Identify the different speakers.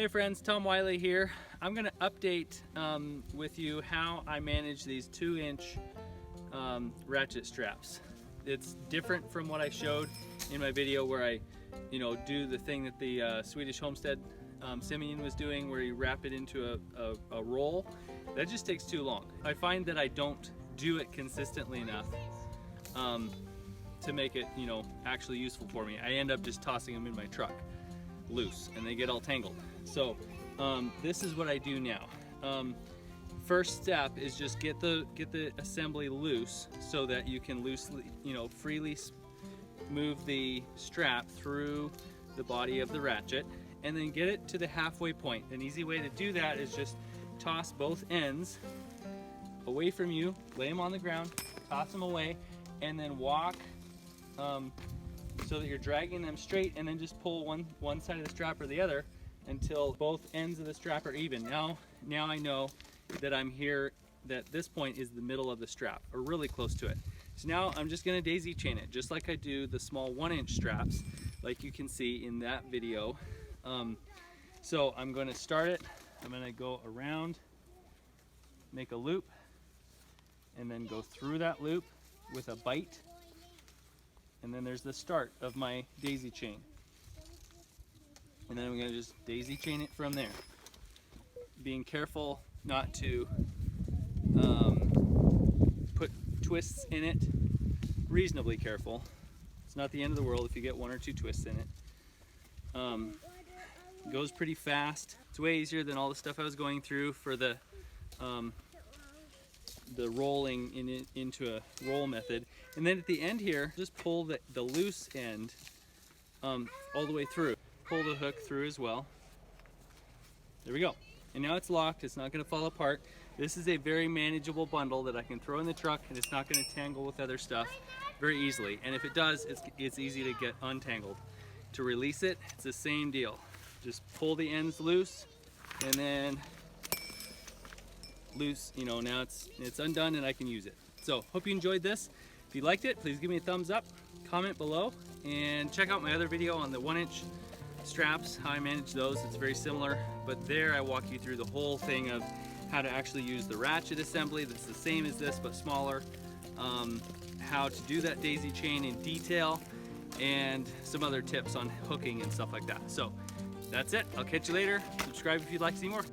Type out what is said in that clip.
Speaker 1: Hey friends, Tom Wiley here. I'm going to update with you how I manage these 2-inch ratchet straps. It's different from what I showed in my video where I do the thing that the Swedish homestead Simeon was doing, where you wrap it into a roll. That just takes too long. I find that I don't do it consistently enough to make it actually useful for me. I end up just tossing them in my truck loose and they get all tangled. So this is what I do now. First step is just get the assembly loose so that you can loosely, freely move the strap through the body of the ratchet, and then get it to the halfway point. An easy way to do that is just toss both ends away from you, lay them on the ground, toss them away, and then walk so that you're dragging them straight, and then just pull one side of the strap or the other until both ends of the strap are even. Now I know that I'm here, that this point is the middle of the strap, or really close to it. So now I'm just gonna daisy chain it, just like I do the small 1-inch straps, like you can see in that video. So I'm gonna start it, I'm gonna go around, make a loop, and then go through that loop with a bite. And then there's the start of my daisy chain. And then I'm gonna just daisy chain it from there. Being careful not to put twists in it, reasonably careful. It's not the end of the world if you get 1 or 2 twists in it. It goes pretty fast. It's way easier than all the stuff I was going through for the rolling into a roll method. And then at the end here, just pull the loose end all the way through. Pull the hook through as well. There we go. And now it's locked, it's not gonna fall apart. This is a very manageable bundle that I can throw in the truck, and it's not gonna tangle with other stuff very easily. And if it does, it's easy to get untangled. To release it, it's the same deal. Just pull the ends loose, and then loose, now it's undone and I can use it. So hope you enjoyed this. If you liked it, please give me a thumbs up, comment below, and check out my other video on the 1-inch straps, how I manage those. It's very similar, but there I walk you through the whole thing of how to actually use the ratchet assembly that's the same as this but smaller, how to do that daisy chain in detail, and some other tips on hooking and stuff like that. So that's it. I'll catch you later. Subscribe if you'd like to see more.